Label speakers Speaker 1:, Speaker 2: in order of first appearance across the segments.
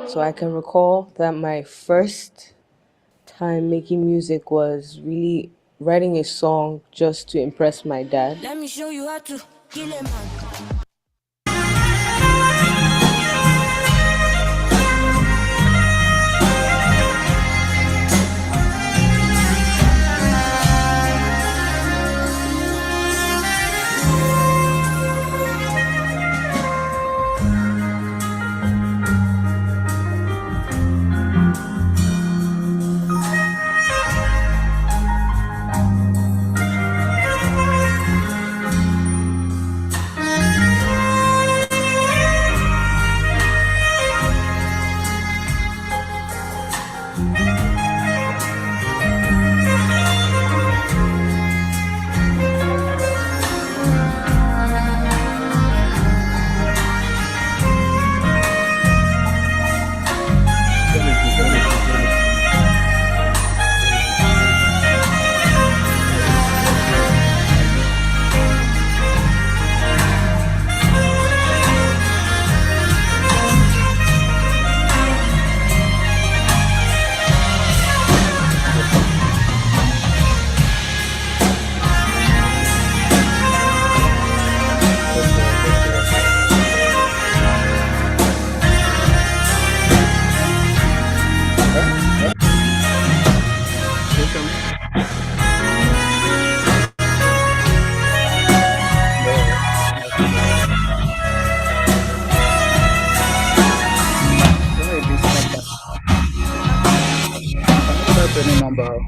Speaker 1: So I can recall that my first time making music was really writing a song just to impress my dad.
Speaker 2: Let me show you how to kill a man.
Speaker 3: Number.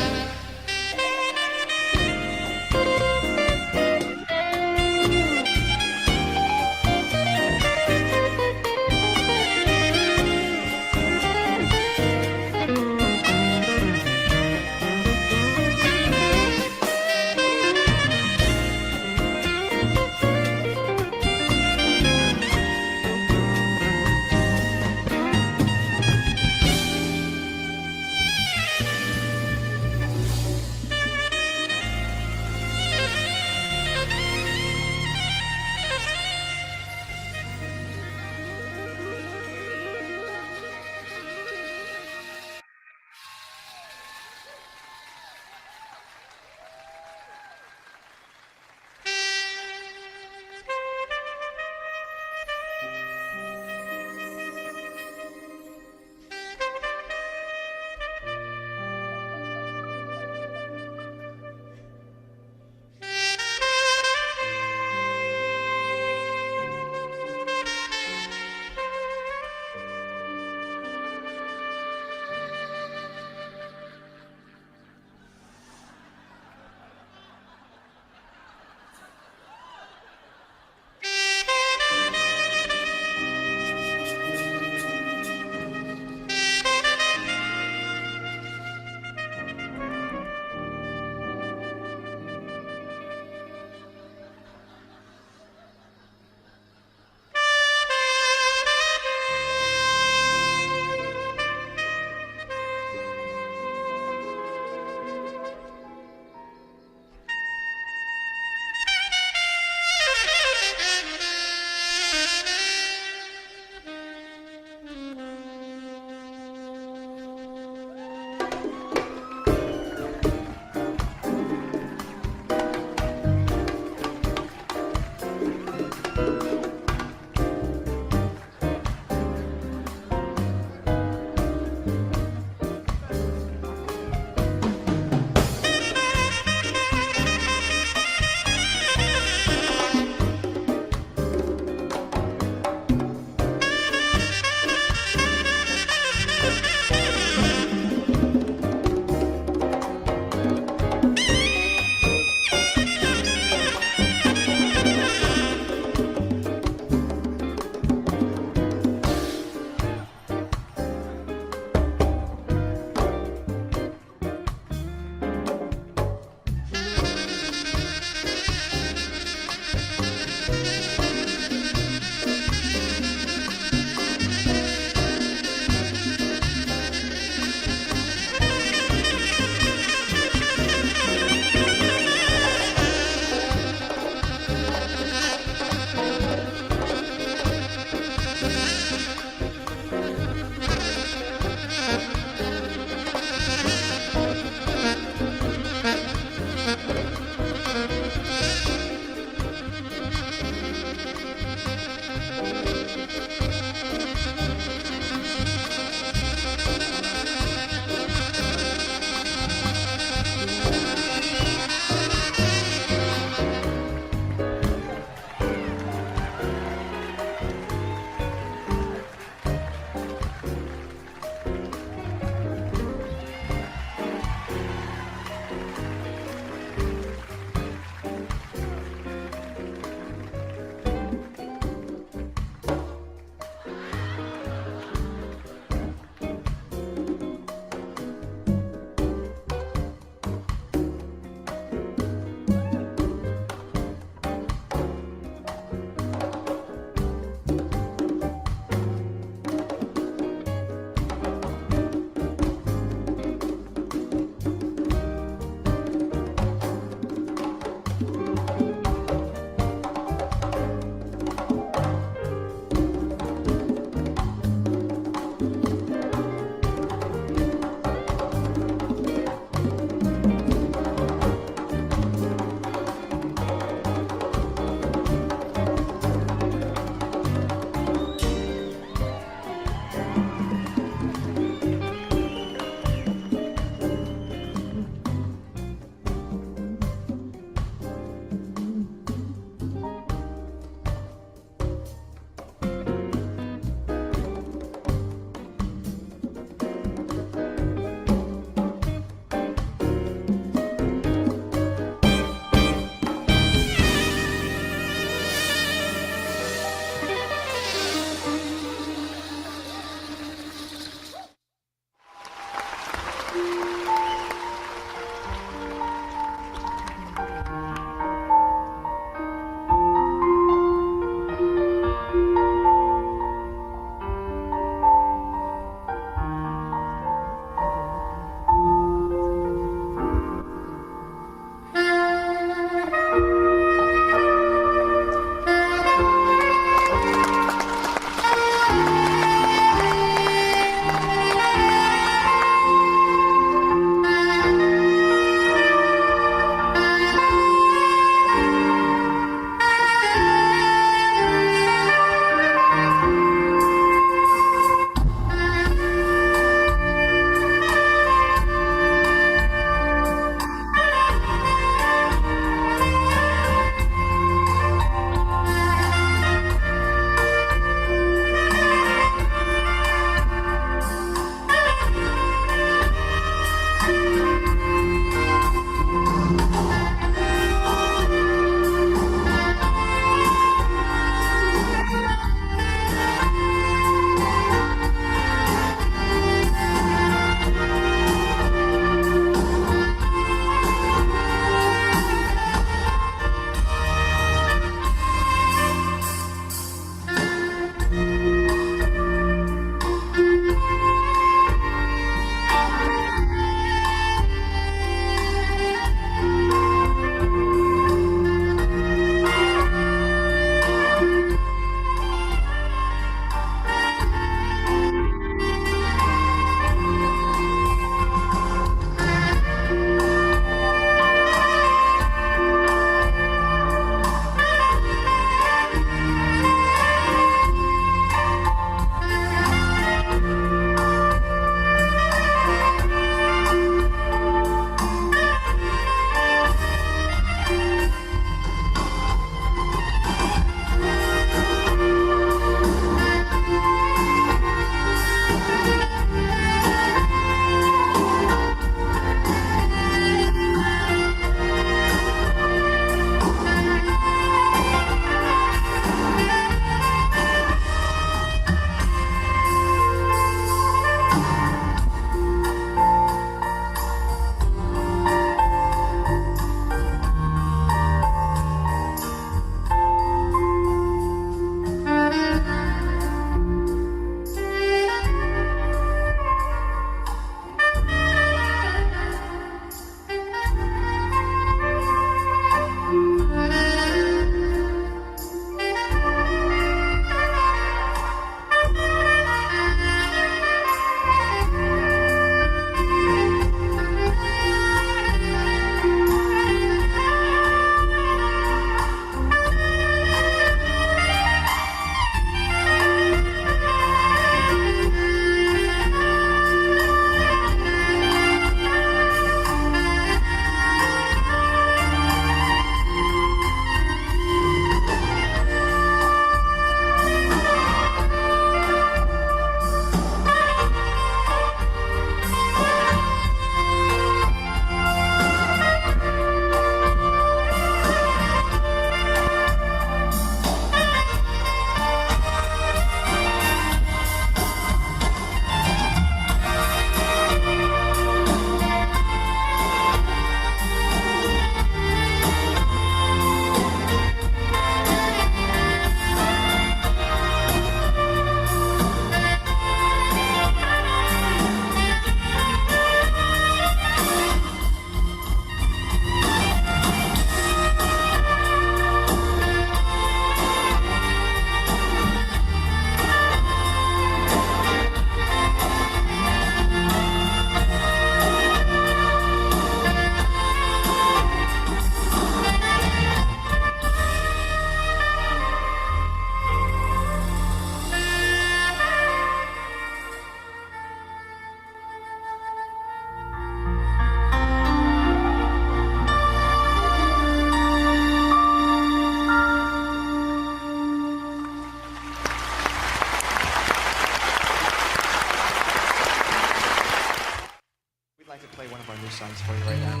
Speaker 3: to play one of our new songs for you right now.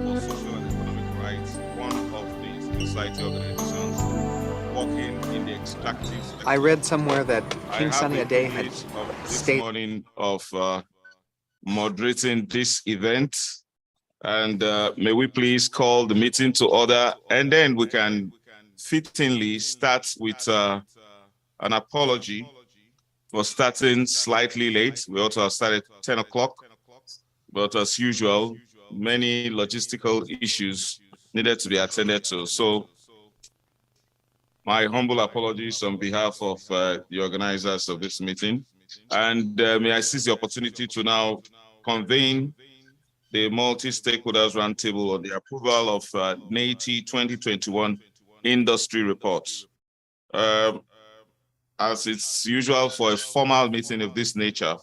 Speaker 4: For social and economic rights, one of the civil society organizations working in the extractive sector.
Speaker 3: I read somewhere that
Speaker 4: I
Speaker 3: King
Speaker 4: have
Speaker 3: Sunny
Speaker 4: the
Speaker 3: Ade had
Speaker 4: privilege of this
Speaker 3: stated
Speaker 4: morning of moderating this event, and may we please call the meeting to order, and then we can fittingly start with an apology for starting slightly late. We also have started 10 o'clock, but as usual, many logistical issues needed to be attended to. So my humble apologies on behalf of the organizers of this meeting. And may I seize the opportunity to now convene the multi-stakeholders roundtable on the approval of Neiti 2021 industry reports. As it's usual for a formal meeting of this nature,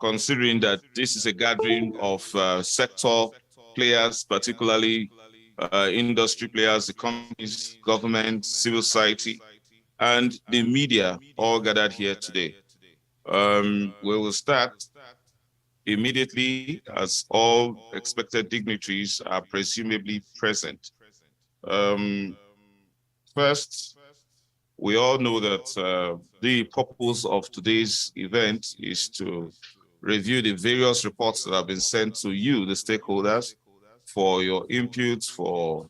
Speaker 4: considering that this is a gathering of sector players, particularly industry players, the companies, government, civil society, and the media all gathered here today. We will start immediately as all expected dignitaries are presumably present. First, we all know that the purpose of today's event is to review the various reports that have been sent to you, the stakeholders, for your input, for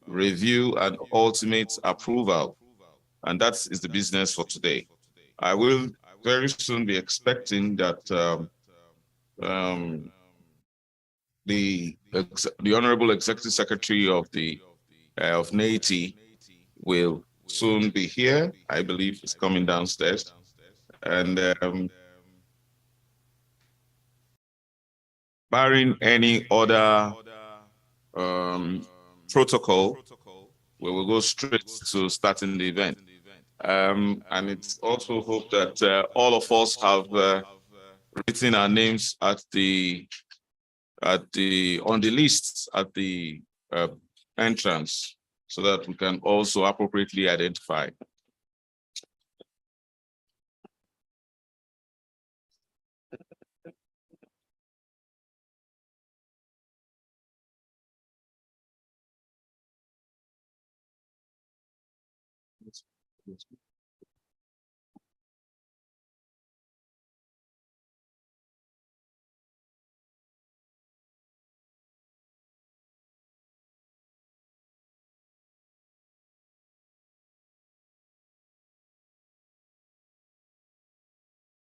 Speaker 4: review and ultimate approval. And that is the business for today. I will very soon be expecting that the Honorable Executive Secretary of Neiti will soon be here. I believe he's coming downstairs. And barring any other protocol, we will go straight to starting the event. And it's also hoped that all of us have written our names on the list at the entrance, so that we can also appropriately identify.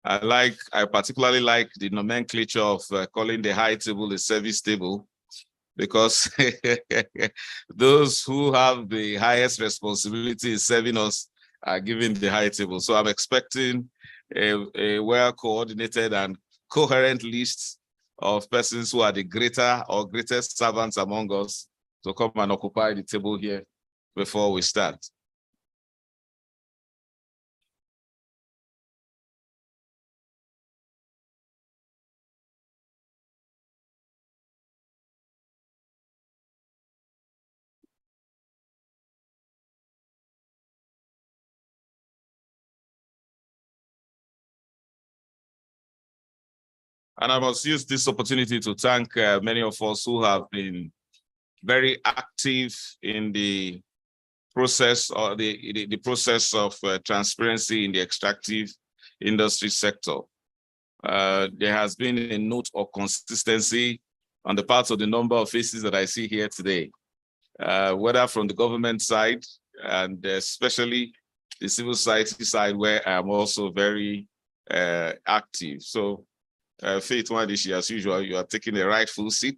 Speaker 4: I particularly like the nomenclature of calling the high table the service table, because those who have the highest responsibility in serving us are given the high table. So I'm expecting a well-coordinated and coherent list of persons who are the greater or greatest servants among us to come and occupy the table here before we start. And I must use this opportunity to thank many of us who have been very active in the process or the process of transparency in the extractive industry sector. There has been a note of consistency on the part of the number of faces that I see here today, whether from the government side and especially the civil society side, where I'm also very active. So, Faith Wadishi, as usual, you are taking a rightful seat.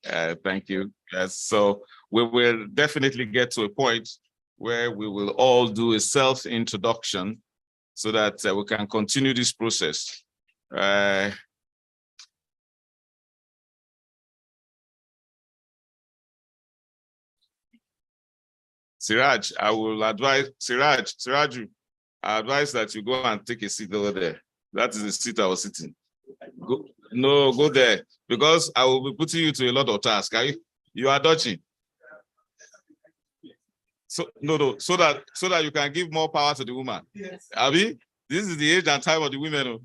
Speaker 4: Thank you. Yes, so we will definitely get to a point where we will all do a self-introduction so that we can continue this process. Siraj, I will advise, Siraju, I advise that you go and take a seat over there. That is the seat I was sitting. Go there, because I will be putting you to a lot of tasks. You are dodging. So so that you can give more power to the woman. Yes. Abi, this is the age and time of the women.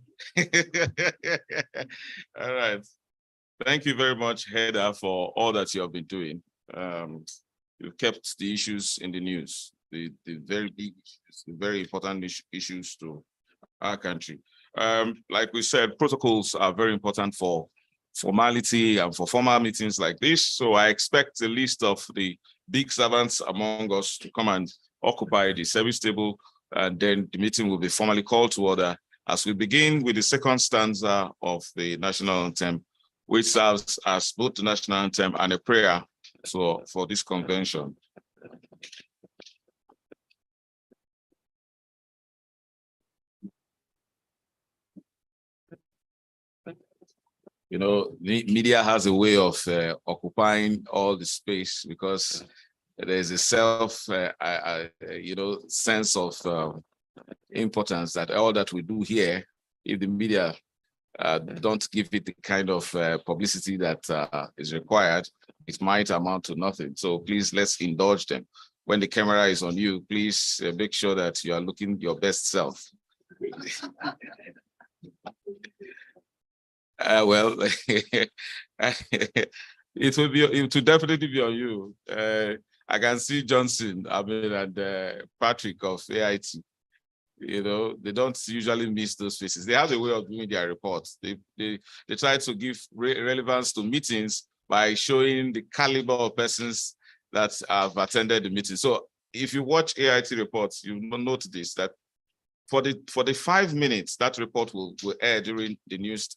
Speaker 4: All right. Thank you very much, Heather, for all that you have been doing. You've kept the issues in the news, the very big issues, the very important issues to our country. Like we said, protocols are very important for formality and for formal meetings like this. So I expect a list of the big servants among us to come and occupy the service table, and then the meeting will be formally called to order as we begin with the second stanza of the national anthem, which serves as both the national anthem and a prayer for this convention. You know, the media has a way of occupying all the space because there's a sense of importance that all that we do here, if the media don't give it the kind of publicity that is required, it might amount to nothing. So please, let's indulge them. When the camera is on you, please make sure that you are looking your best self. Well, it will definitely be on you. I can see Johnson, and Patrick of AIT. You know, they don't usually miss those faces. They have a way of doing their reports. They try to give relevance to meetings by showing the caliber of persons that have attended the meeting. So if you watch AIT reports, you will note this, that for the 5 minutes that report will air during the news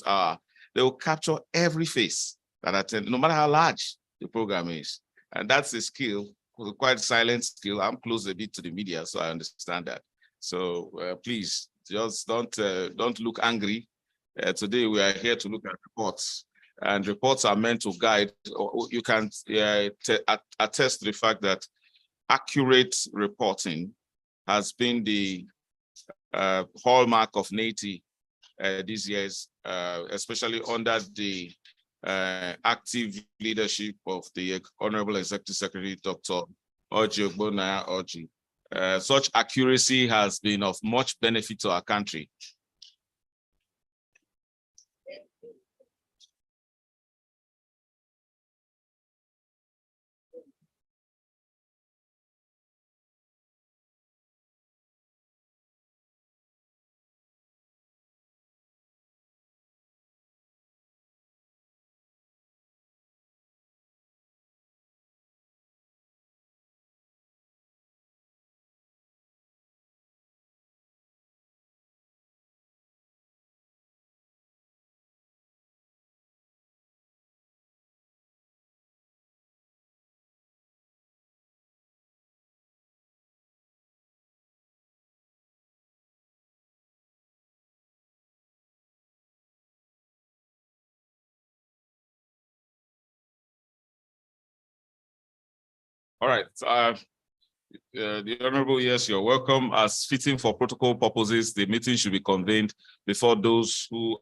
Speaker 4: hour, they will capture every face that attended, no matter how large the program is. And that's a skill, a quite silent skill. I'm close a bit to the media, so I understand that. So please, just don't look angry. Today we are here to look at reports, and reports are meant to guide. You can attest to the fact that accurate reporting has been the hallmark of Neiti these years, especially under the active leadership of the Honorable Executive Secretary, Dr. Orji Ogbonnaya Orji. Such accuracy has been of much benefit to our country. All right. The Honorable, yes, you're welcome. As fitting for protocol purposes, the meeting should be convened before those who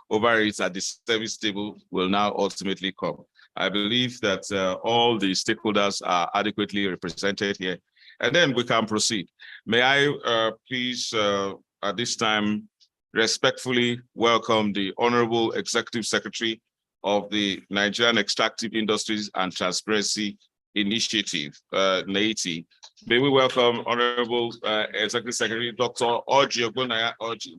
Speaker 4: over it at the service table will now ultimately come. I believe that all the stakeholders are adequately represented here, and then we can proceed. May I please, at this time, respectfully welcome the Honorable Executive Secretary of the Nigerian Extractive Industries and Transparency Initiative, Neiti. May we welcome Honorable Executive Secretary Dr. Oji Ogbonnaya Oji.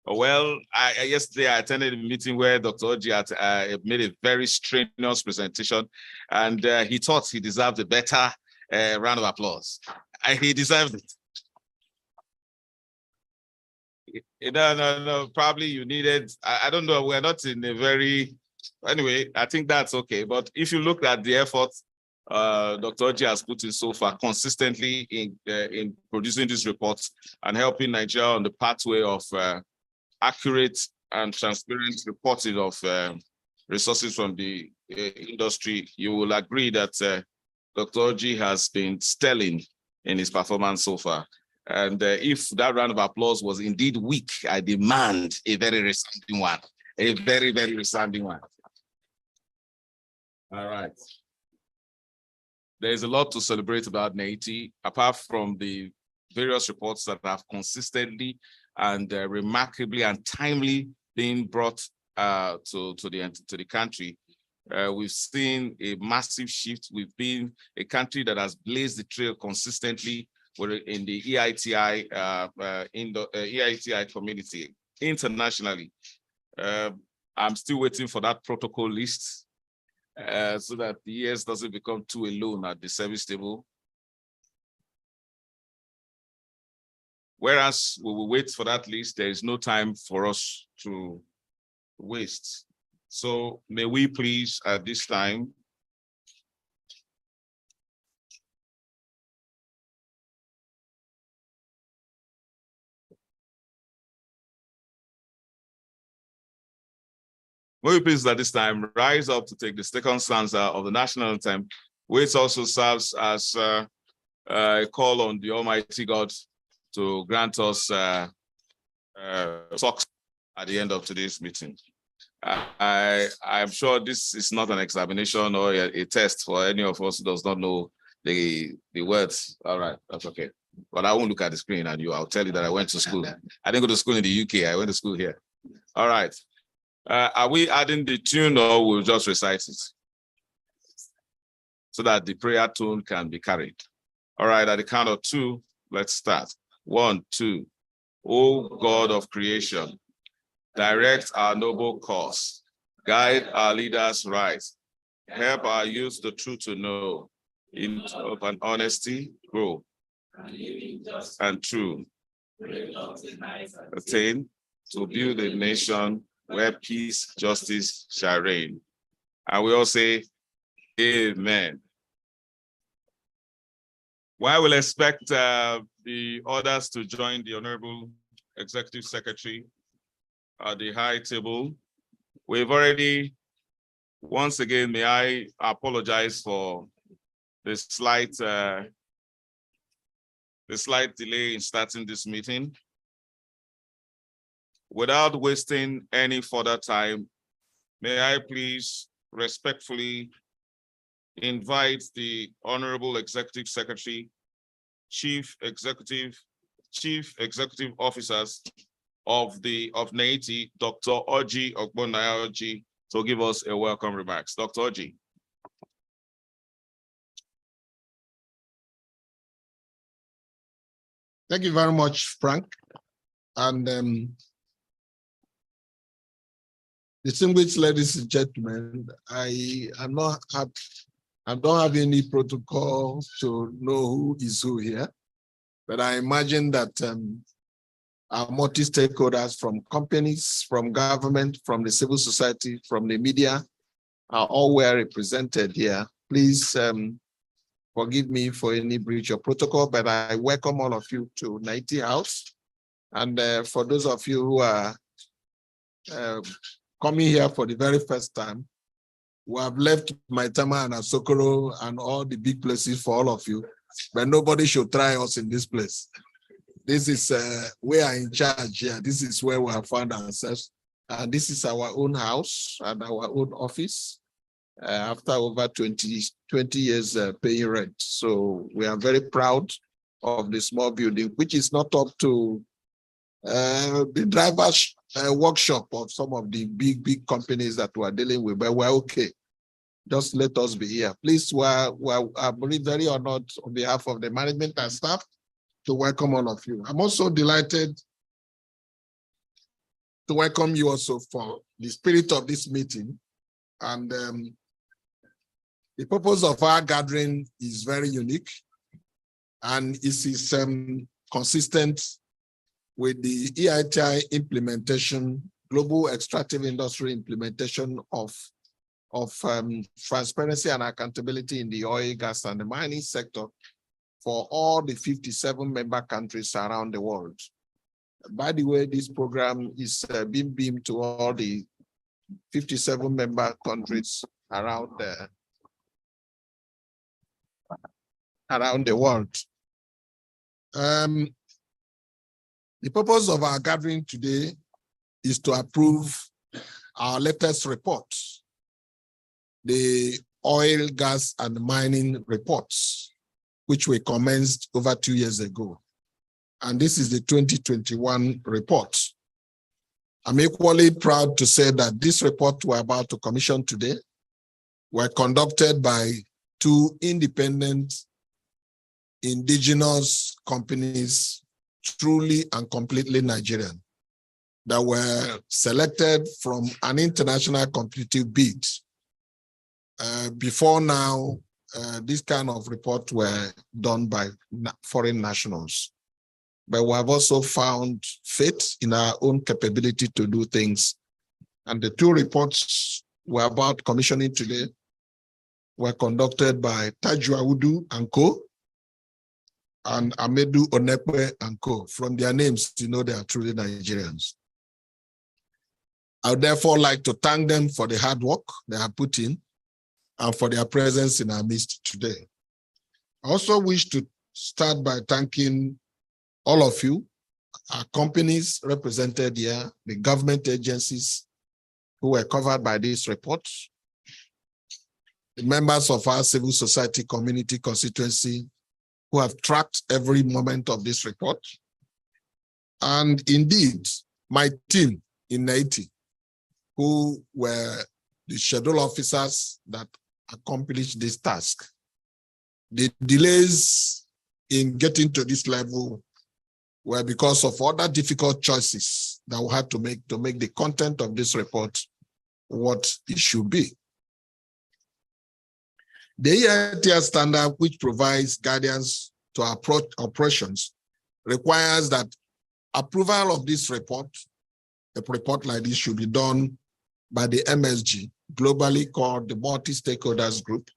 Speaker 4: Well, yesterday I attended a meeting where Dr. Oji had made a very strenuous presentation, and he thought he deserved a better round of applause. He deserved it. No. Probably you needed. I don't know. We're not in a very. Anyway, I think that's okay. But if you look at the effort Dr. Oji has put in so far consistently in producing these reports and helping Nigeria on the pathway of accurate and transparent reporting of resources from the industry, you will agree that Dr. Oji has been sterling in his performance so far. And if that round of applause was indeed weak, I demand a very resounding one, a very, very resounding one. All right. There's a lot to celebrate about Neiti, apart from the various reports that have consistently and remarkably and timely been brought to the country. We've seen a massive shift. We've been a country that has blazed the trail consistently in the EITI EITI community internationally. I'm still waiting for that protocol list so that the ES doesn't become too alone at the service table. Whereas we will wait for that list, there is no time for us to waste. So may we please at this time rise up to take the second stanza of the national anthem, which also serves as a call on the Almighty God to grant us success at the end of today's meeting. I'm sure this is not an examination or a test for any of us who does not know the words. All right, that's okay. But I won't look at the screen and I'll tell you that I went to school. I didn't go to school in the UK, I went to school here. All right. Are we adding the tune or we'll just recite it? So that the prayer tone can be carried. All right, at the count of two, let's start. 1, 2. O God of creation, direct our noble course, guide our leaders right, help our youth the truth to know, in open honesty grow, and true, attain to build a nation where peace, justice shall reign. And we all say, amen. While we'll expect the others to join the Honorable Executive Secretary at the high table, we've already, once again, may I apologize for the slight delay in starting this meeting. Without wasting any further time, may I please respectfully invite the Honorable Executive Secretary, Chief Executive Officers of Neiti, Dr. Oji Ogbonnaya Oji, to give us a welcome remarks. Dr. Oji.
Speaker 5: Thank you very much, Frank. And distinguished ladies and gentlemen, I don't have any protocol to know who is who here, but I imagine that our multi-stakeholders from companies, from government, from the civil society, from the media are all well represented here. Please forgive me for any breach of protocol, but I welcome all of you to Neiti House. And for those of you who are coming here for the very first time, we have left Maitama and Asokoro and all the big places for all of you, but nobody should try us in this place. This is, we are in charge here. This is where we have found ourselves. And this is our own house and our own office after over 20 years paying rent. So we are very proud of the small building, which is not up to the drivers workshop of some of the big companies that we're dealing with, but we're okay. Just let us be here. Please, I'm really very honored on behalf of the management and staff to welcome all of you. I'm also delighted to welcome you also for the spirit of this meeting. And the purpose of our gathering is very unique, and it is consistent with the EITI implementation, global extractive industry implementation of transparency and accountability in the oil, gas, and the mining sector for all the 57 member countries around the world. By the way, this program is being beamed to all the 57 member countries around the world. The purpose of our gathering today is to approve our latest report, the oil, gas, and mining reports, which we commenced over 2 years ago. And this is the 2021 report. I'm equally proud to say that this report we're about to commission today were conducted by 2 independent indigenous companies, truly and completely Nigerian, that were selected from an international competitive bid. Before now, this kind of report were done by foreign nationals. But we have also found faith in our own capability to do things. And the 2 reports we're about commissioning today were conducted by Taju Audu and Co. and Amedu Onekwe and Co. From their names, you know they are truly Nigerians. I would therefore like to thank them for the hard work they have put in and for their presence in our midst today. I also wish to start by thanking all of you, our companies represented here, the government agencies who were covered by this report, the members of our civil society community constituency who have tracked every moment of this report, and indeed my team in Neiti, who were the schedule officers that accomplished this task. The delays in getting to this level were because of other difficult choices that we had to make the content of this report what it should be. The EITI standard, which provides guidance to our operations, requires that approval of this report, a report like this, should be done by the MSG, globally called the Multi-Stakeholders Group.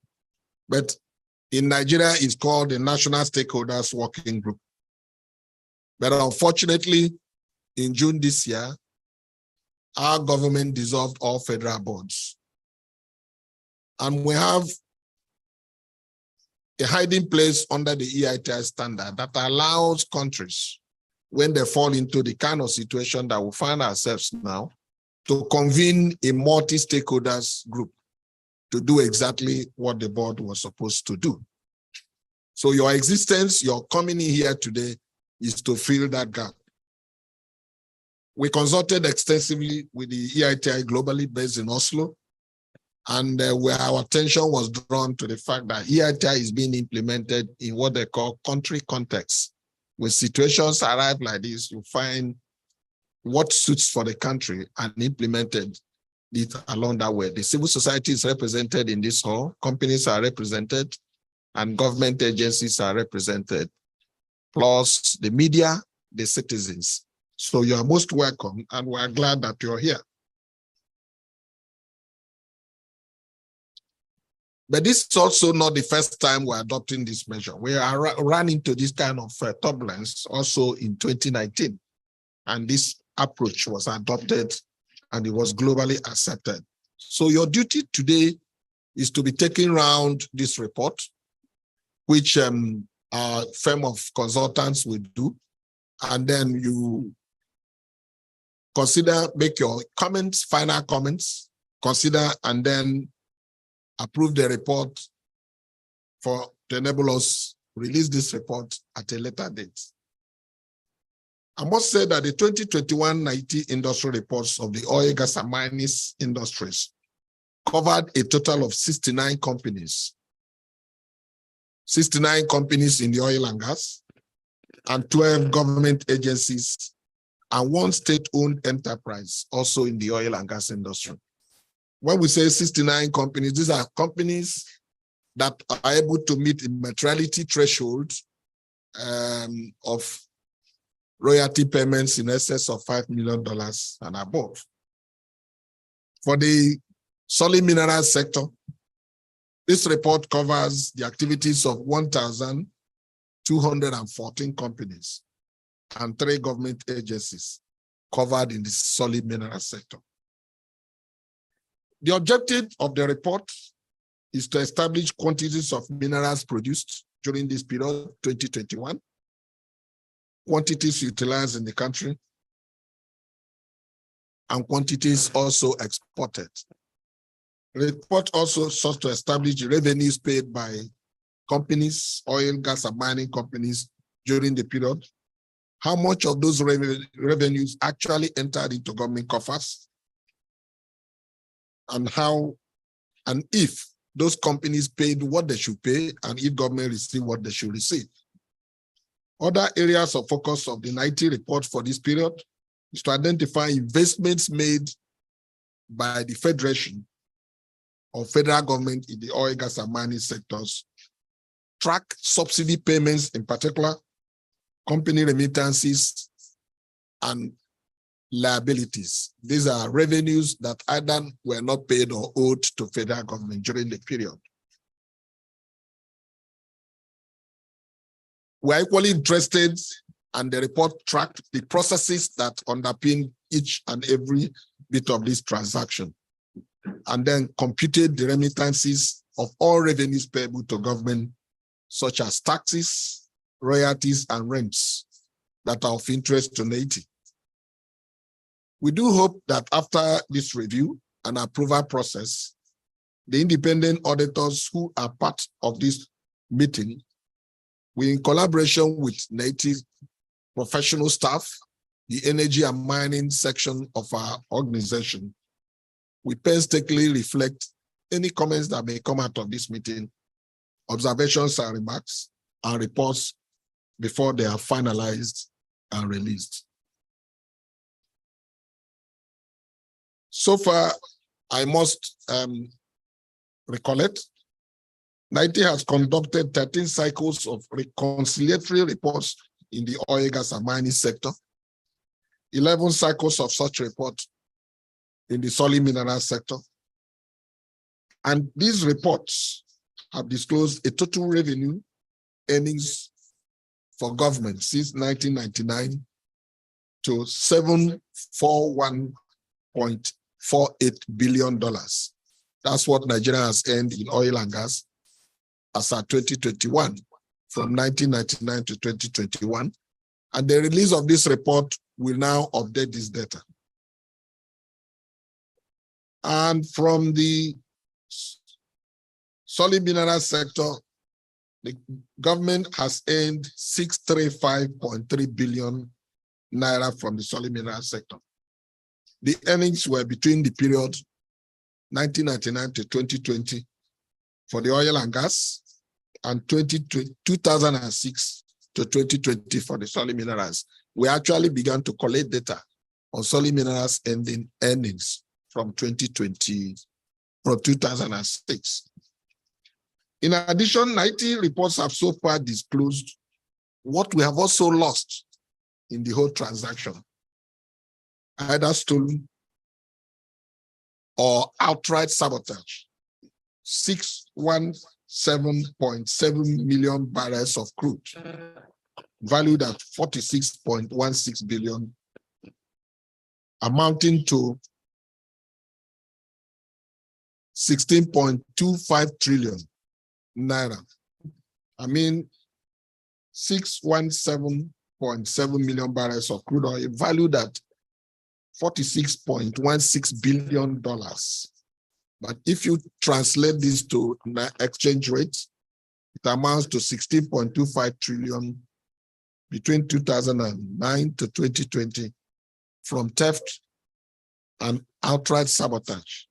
Speaker 5: But in Nigeria, it's called the National Stakeholders Working Group. But unfortunately, in June this year, our government dissolved all federal boards. And we have a hiding place under the EITI standard that allows countries, when they fall into the kind of situation that we find ourselves now, to convene a multi-stakeholders group to do exactly what the board was supposed to do. So your existence, your coming in here today, is to fill that gap. We consulted extensively with the EITI globally based in Oslo, and where our attention was drawn to the fact that EITI is being implemented in what they call country context. When situations arrive like this, you find what suits for the country and implemented it along that way. The civil society is represented in this hall, companies are represented, and government agencies are represented, plus the media, the citizens. So you are most welcome, and we're glad that you're here. But this is also not the first time we're adopting this measure. We are run into this kind of turbulence also in 2019. And this approach was adopted and it was globally accepted. So your duty today is to be taking around this report, which our firm of consultants will do. And then you consider, make your comments, final comments, consider, and then approve the report to enable us release this report at a later date. I must say that the 2021 Neiti industry reports of the oil, gas, and mining industries covered a total of 69 companies. 69 companies in the oil and gas, and 12 government agencies, and one state-owned enterprise also in the oil and gas industry. When we say 69 companies, these are companies that are able to meet the materiality threshold of royalty payments in excess of $5 million and above. For the solid minerals sector, this report covers the activities of 1,214 companies and 3 government agencies covered in the solid mineral sector. The objective of the report is to establish quantities of minerals produced during this period, 2021, quantities utilized in the country, and quantities also exported. The report also sought to establish the revenues paid by companies, oil, gas, and mining companies during the period, how much of those revenues actually entered into government coffers, and how and if those companies paid what they should pay, and if government received what they should receive. Other areas of focus of the Neiti report for this period is to identify investments made by the Federation or federal government in the oil, gas, and mining sectors, track subsidy payments in particular, company remittances, and liabilities. These are revenues that either were not paid or owed to federal government during the period. We're equally interested, and the report tracked the processes that underpin each and every bit of this transaction, and then computed the remittances of all revenues payable to government, such as taxes, royalties, and rents that are of interest to Neiti. We do hope that after this review and approval process, the independent auditors who are part of this meeting, we, in collaboration with Neiti professional staff, the energy and mining section of our organization, we painstakingly reflect any comments that may come out of this meeting, observations and remarks, and reports before they are finalized and released. So far, I must recollect, Neiti has conducted 13 cycles of reconciliatory reports in the oil, gas, and mining sector, 11 cycles of such reports in the solid mineral sector. And these reports have disclosed a total revenue earnings for government since 1999 to $741.48 billion. That's what Nigeria has earned in oil and gas as at 2021, from 1999 to 2021. And the release of this report will now update this data. And from the solid mineral sector, the government has earned 635.3 billion naira from the solid mineral sector. The earnings were between the period 1999 to 2020 for the oil and gas, and 2006 to 2020 for the solid minerals. We actually began to collect data on solid minerals ending earnings from 2006. In addition, Neiti reports have so far disclosed what we have also lost in the whole transaction, either stolen or outright sabotage. 617.7 million barrels of crude, valued at 46.16 billion, amounting to 16.25 trillion naira. I mean, 617.7 million barrels of crude oil, valued at $46.16 billion. But if you translate this to exchange rates, it amounts to 16.25 trillion between 2009 to 2020 from theft and outright sabotage.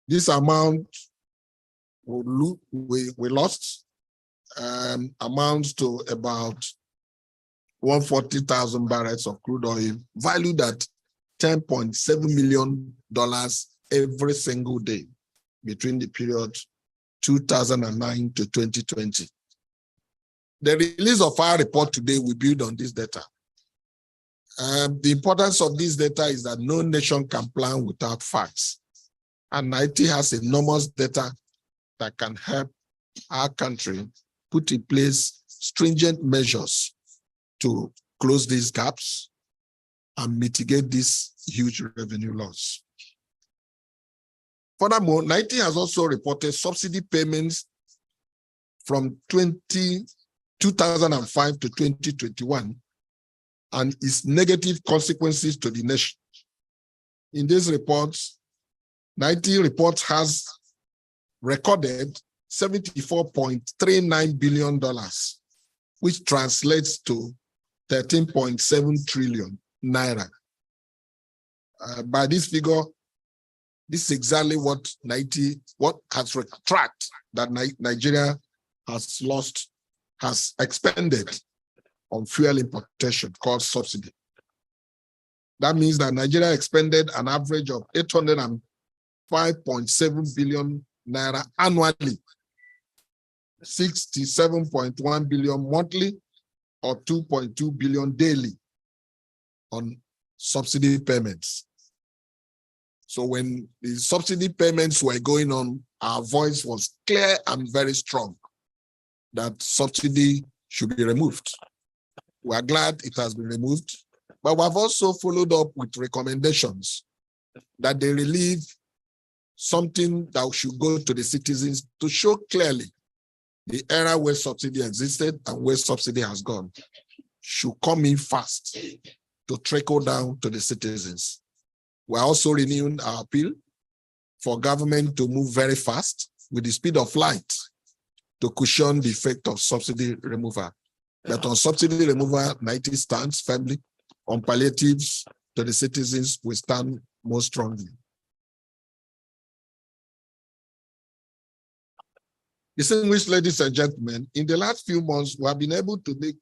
Speaker 5: This amount we lost amounts to about 140,000 barrels of crude oil, valued at $10.7 million every single day between the period 2009 to 2020. The release of our report today will build on this data. The importance of this data is that no nation can plan without facts. And Neiti has enormous data that can help our country put in place stringent measures to close these gaps and mitigate this huge revenue loss. Furthermore, Neiti has also reported subsidy payments from 2005 to 2021 and its negative consequences to the nation. In this report, Neiti report has recorded $74.39 billion, which translates to 13.7 trillion naira. By this figure, this is exactly what has retracted that Nigeria has lost, has expended on fuel importation called subsidy. That means that Nigeria expended an average of 805.7 billion naira annually, 67.1 billion monthly, or 2.2 billion daily on subsidy payments. So when the subsidy payments were going on, our voice was clear and very strong that subsidy should be removed. We are glad it has been removed, but we have also followed up with recommendations that they relieve something that should go to the citizens to show clearly the era where subsidy existed and where subsidy has gone should come in fast to trickle down to the citizens. We're also renewing our appeal for government to move very fast with the speed of light to cushion the effect of subsidy removal. But on subsidy removal, Neiti stands firmly. On palliatives to the citizens, we stand more strongly. Distinguished ladies and gentlemen, in the last few months, we have been able to make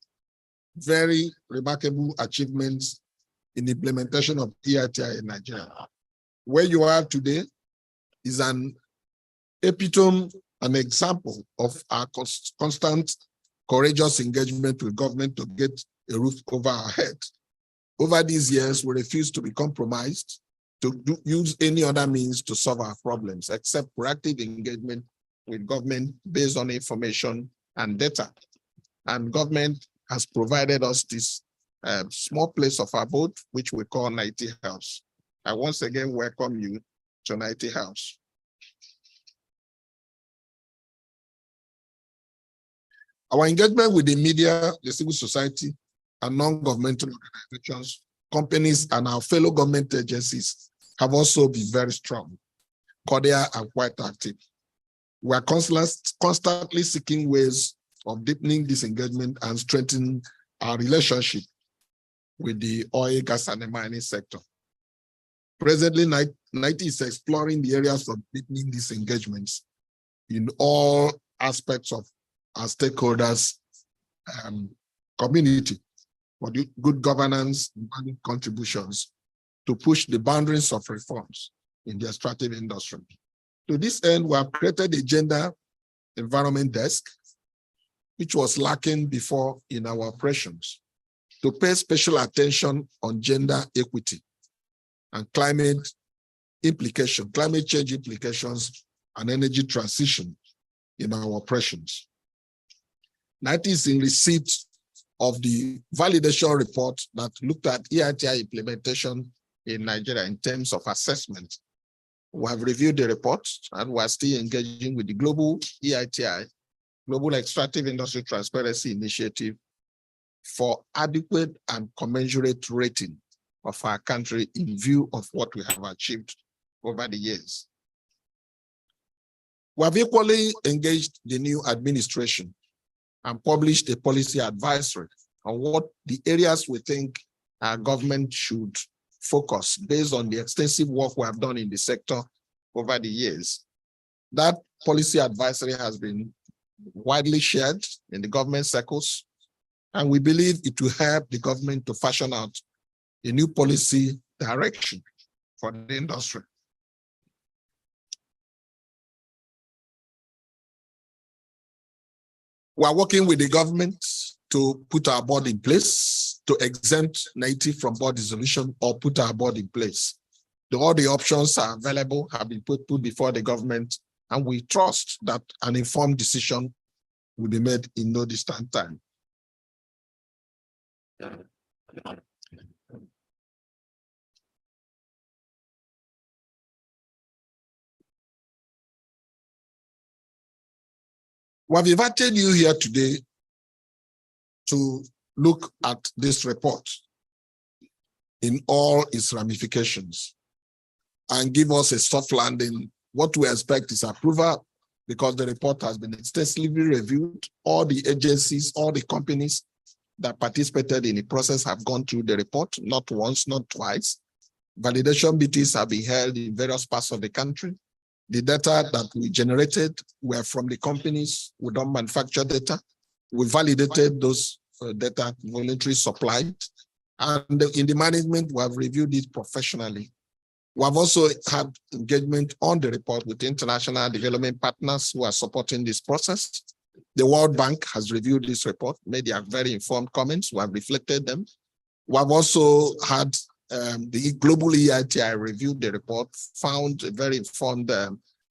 Speaker 5: very remarkable achievements in the implementation of EITI in Nigeria. Where you are today is an epitome, an example of our constant, courageous engagement with government to get a roof over our head. Over these years, we refuse to be compromised, to use any other means to solve our problems, except proactive engagement with government based on information and data. And government has provided us this small place of abode, which we call Neiti House. I once again welcome you to Neiti House. Our engagement with the media, the civil society, and non-governmental organizations, companies, and our fellow government agencies have also been very strong, cordial, and quite active. We are constantly seeking ways of deepening this engagement and strengthening our relationship with the oil, gas, and the mining sector. Presently, Neiti is exploring the areas of deepening these engagements in all aspects of our stakeholders' community for the good governance and contributions to push the boundaries of reforms in the extractive industry. To this end, we have created a gender environment desk, which was lacking before in our operations, to pay special attention on gender equity and climate change implications, and energy transition in our operations. Neiti is in receipt of the validation report that looked at EITI implementation in Nigeria in terms of assessment. We have reviewed the report and we are still engaging with the global EITI, Global Extractive Industry Transparency Initiative, for adequate and commensurate rating of our country in view of what we have achieved over the years. We have equally engaged the new administration and published a policy advisory on what the areas we think our government should focus based on the extensive work we have done in the sector over the years. That policy advisory has been widely shared in the government circles, and we believe it will help the government to fashion out a new policy direction for the industry. We are working with the government to put our board in place, to exempt Neiti from board dissolution or put our board in place. All the options are available, have been put before the government, and we trust that an informed decision will be made in no distant time. We have invited you here today to look at this report in all its ramifications and give us a soft landing. What we expect is approval, because the report has been extensively reviewed. All the agencies, all the companies that participated in the process have gone through the report, not once, not twice. Validation meetings have been held in various parts of the country. The data that we generated were from the companies. We don't manufacture data. We validated those data voluntarily supplied. And in the management, we have reviewed it professionally. We have also had engagement on the report with international development partners who are supporting this process. The World Bank has reviewed this report, made their very informed comments. We have reflected them. We have also had the global EITI reviewed the report, found very informed,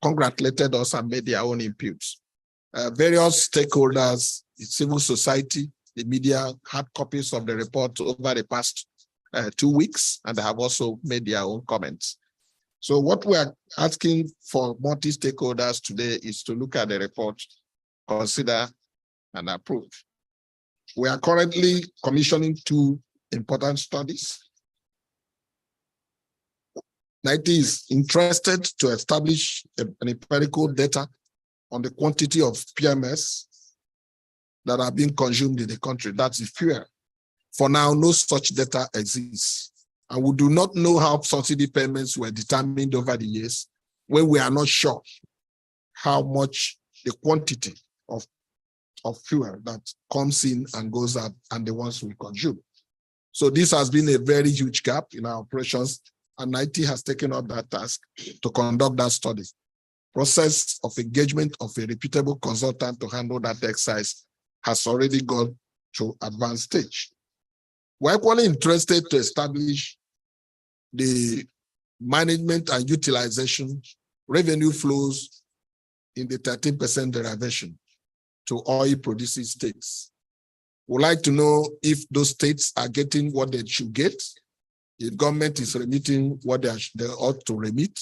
Speaker 5: congratulated us and made their own inputs. Various stakeholders, civil society, the media had copies of the report over the past 2 weeks, and they have also made their own comments. So what we are asking for multi-stakeholders today is to look at the report, consider, and approve. We are currently commissioning 2 important studies. Neiti is interested to establish an empirical data on the quantity of PMS that are being consumed in the country. That's the fuel. For now, no such data exists. And we do not know how subsidy payments were determined over the years, when we are not sure how much the quantity of fuel that comes in and goes out and the ones we consume. So this has been a very huge gap in our operations, and Neiti has taken up that task to conduct that study. Process of engagement of a reputable consultant to handle that exercise has already gone to advanced stage. We're equally interested to establish the management and utilization revenue flows in the 13% derivation to oil producing states. We'd like to know if those states are getting what they should get, if government is remitting what they ought to remit,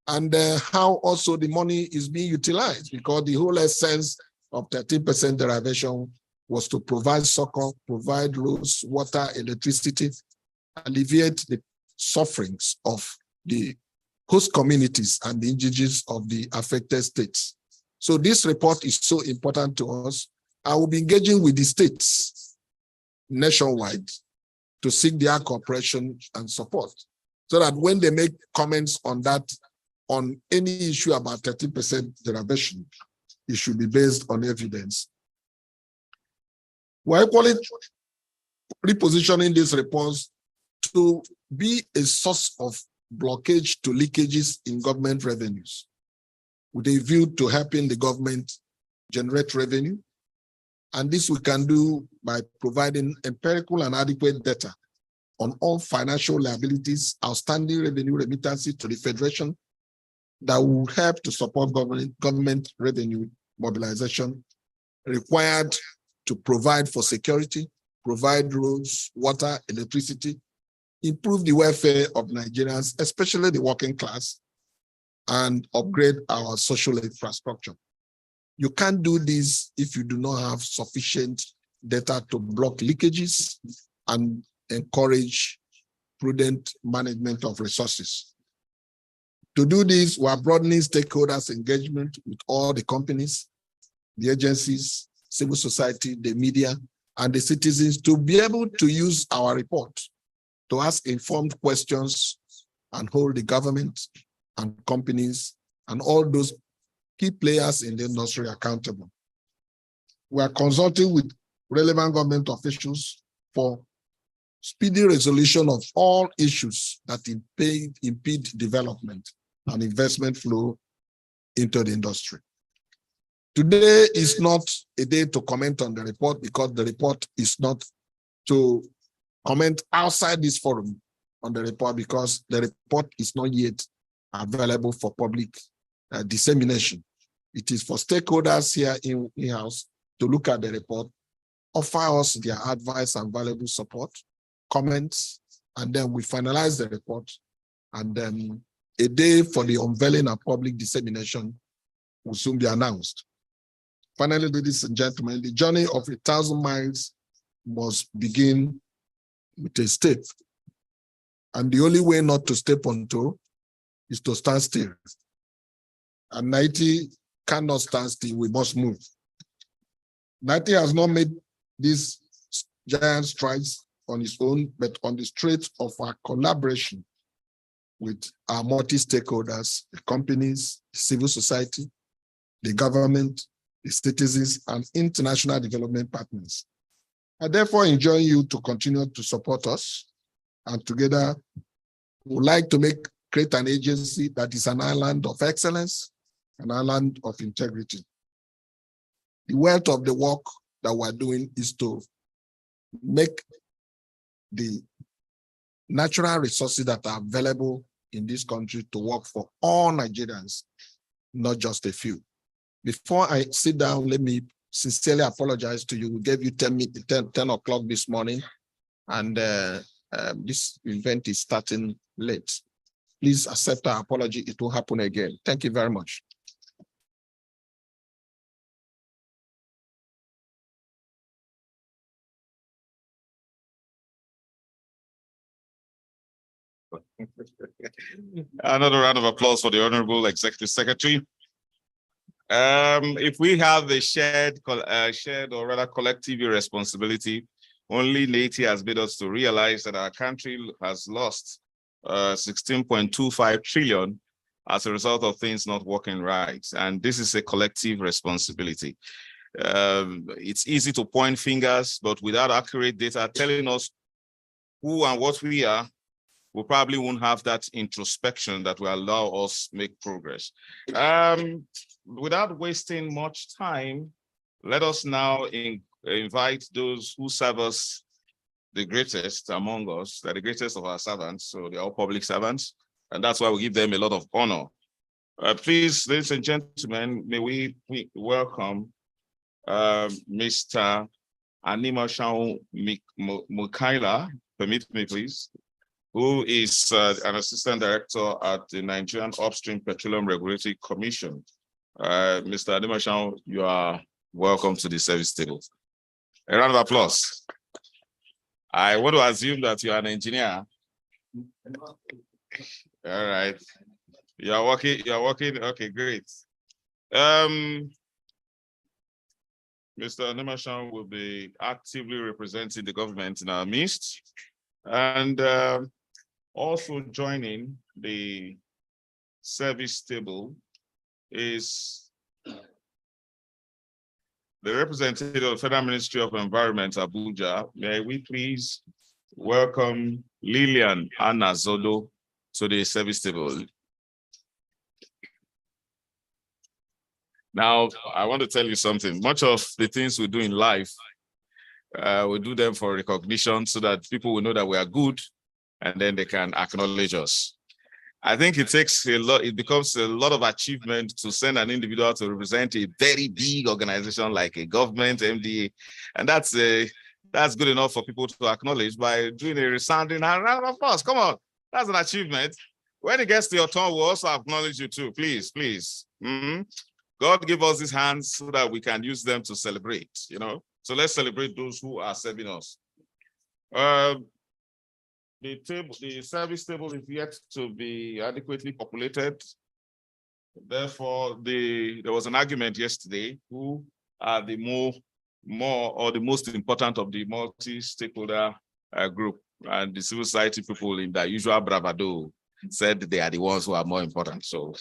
Speaker 5: and how also the money is being utilized, because the whole essence of 13% derivation was to provide succor, provide roads, water, electricity, alleviate the sufferings of the host communities and the indigenous of the affected states. So this report is so important to us. I will be engaging with the states nationwide to seek their cooperation and support, so that when they make comments on that, on any issue about 13% derivation, it should be based on evidence. We're equally repositioning this report to be a source of blockage to leakages in government revenues, with a view to helping the government generate revenue. And this we can do by providing empirical and adequate data on all financial liabilities, outstanding revenue remittances to the Federation that will help to support government revenue mobilization required to provide for security, provide roads, water, electricity, improve the welfare of Nigerians, especially the working class, and upgrade our social infrastructure. You can't do this if you do not have sufficient data to block leakages and encourage prudent management of resources. To do this, we are broadening stakeholders' engagement with all the companies, the agencies, civil society, the media, and the citizens to be able to use our report to ask informed questions and hold the government and companies and all those key players in the industry accountable. We are consulting with relevant government officials for speedy resolution of all issues that impede development and investment flow into the industry. Today is not a day to comment on the report because the report is not to comment outside this forum on the report because the report is not yet available for public dissemination. It is for stakeholders here in-house to look at the report, offer us their advice and valuable support, comments, and then we finalize the report. And then a day for the unveiling and public dissemination will soon be announced. Finally, ladies and gentlemen, the journey of 1,000 miles must begin with a step. And the only way not to step on toe is to stand still. And Neiti cannot stand still, we must move. Neiti has not made these giant strides on its own, but on the strength of our collaboration with our multi-stakeholders, the companies, the civil society, the government, the citizens, and international development partners. I therefore enjoin you to continue to support us, and together we would like to create an agency that is an island of excellence, an island of integrity. The wealth of the work that we're doing is to make the natural resources that are available in this country to work for all Nigerians, not just a few. Before I sit down, let me sincerely apologize to you. We gave you 10 o'clock this morning, and this event is starting late. Please accept our apology. It will happen again. Thank you very much.
Speaker 4: Another round of applause for the Honorable Executive Secretary. If we have a shared or rather collective responsibility, only Neiti has made us to realize that our country has lost 16.25 trillion as a result of things not working right. And this is a collective responsibility. It's easy to point fingers, but without accurate data telling us who and what we are, we probably won't have that introspection that will allow us make progress. Without wasting much time, let us now invite those who serve us the greatest among us, they're the greatest of our servants, so they're all public servants, and that's why we give them a lot of honor. Please, ladies and gentlemen, may we welcome Mr. Animashaun Mukaila, permit me please, who is an assistant director at the Nigerian Upstream Petroleum Regulatory Commission. Mr. Animashaun, you are welcome to the service table. A round of applause. I want to assume that you are an engineer. All right. You are working, okay, great. Mr. Animashaun will be actively representing the government in our midst, and also joining the service table is the representative of the Federal Ministry of Environment, Abuja. May we please welcome Lillian Anazodo to the service table. Now, I want to tell you something. Much of the things we do in life, we do them for recognition so that people will know that we are good, and then they can acknowledge us. I think it takes a lot, it becomes a lot of achievement to send an individual to represent a very big organization like a government, MDA, and that's good enough for people to acknowledge by doing a resounding round of applause. Come on, that's an achievement. When it gets to your turn, we'll also acknowledge you too, please, please. God give us these hands so that we can use them to celebrate, you know? So let's celebrate those who are serving us. The service table is yet to be adequately populated. Therefore, there was an argument yesterday who are the more more or the most important of the multi-stakeholder group, and the civil society people in the usual bravado said they are the ones who are more important. So,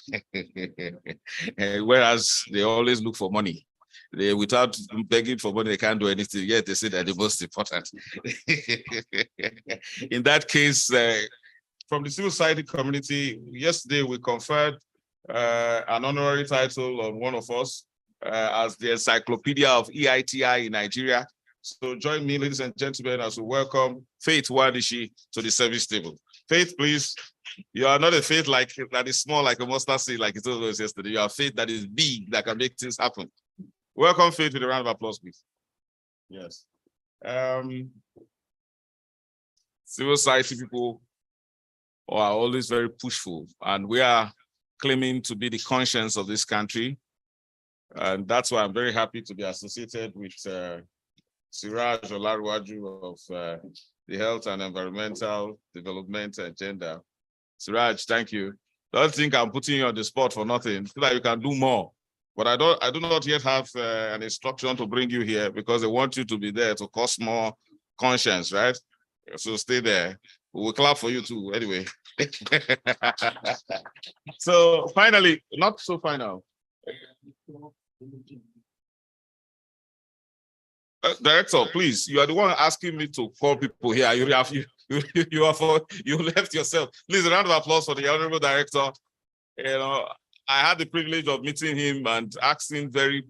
Speaker 4: whereas they always look for money. They, without begging for money, they can't do anything. Yet they say they're the most important. In that case, from the civil society community, yesterday we conferred an honorary title on one of us as the Encyclopedia of EITI in Nigeria. So join me, ladies and gentlemen, as we welcome Faith Wadishi to the service table. Faith, please. You are not a faith like that is small like a mustard seed, like it told us yesterday. You are faith that is big, that can make things happen. Welcome, Faith, with a round of applause, please. Yes. Civil society people are always very pushful, and we are claiming to be the conscience of this country. And that's why I'm very happy to be associated with Siraj Olaruwaju of the Health and Environmental Development Agenda. Siraj, thank you. Don't think I'm putting you on the spot for nothing, so that you can do more. But I do not yet have an instruction to bring you here because I want you to be there to cause more conscience, right? So stay there. We'll clap for you too, anyway. So finally, not so final. Director, please, you are the one asking me to call people here. You left yourself. Please, a round of applause for the Honorable Director. You know, I had the privilege of meeting him and asking very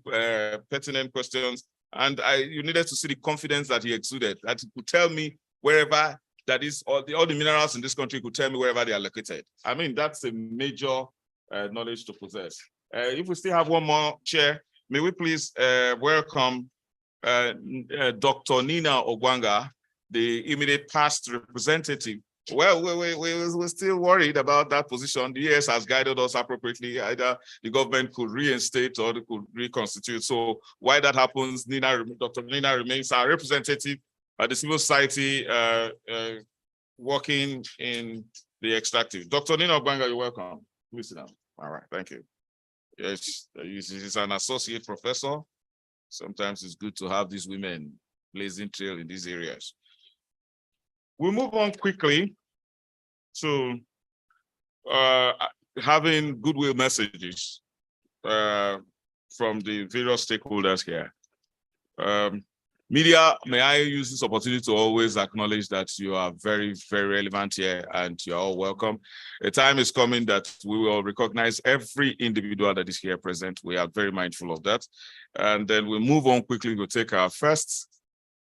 Speaker 4: pertinent questions. And you needed to see the confidence that he exuded, that he could tell me wherever that is, all the minerals in this country could tell me wherever they are located. I mean, that's a major knowledge to possess. If we still have one more chair, may we please welcome Dr. Nina Ogwanga, the immediate past representative. Well, we're still worried about that position. The ES has guided us appropriately. Either the government could reinstate or they could reconstitute. So while that happens, Dr. Nina remains our representative at the civil society working in the extractive. Dr. Nina Ogwanga, you're welcome. Please sit down. All right, thank you. Yes, he's an associate professor. Sometimes it's good to have these women blazing trail in these areas. We'll move on quickly to having goodwill messages from the various stakeholders here. Media, may I use this opportunity to always acknowledge that you are very, very relevant here and you're all welcome. A time is coming that we will recognize every individual that is here present. We are very mindful of that. And then we'll move on quickly to take our first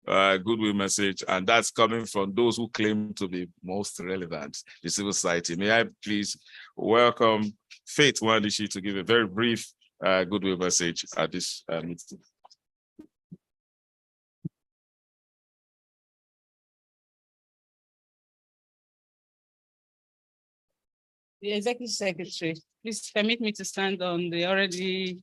Speaker 4: goodwill message, and that's coming from those who claim to be most relevant, the civil society. May I please welcome Faith Wadishi to give a very brief goodwill message at this meeting.
Speaker 6: The Executive Secretary, please permit me to stand on the already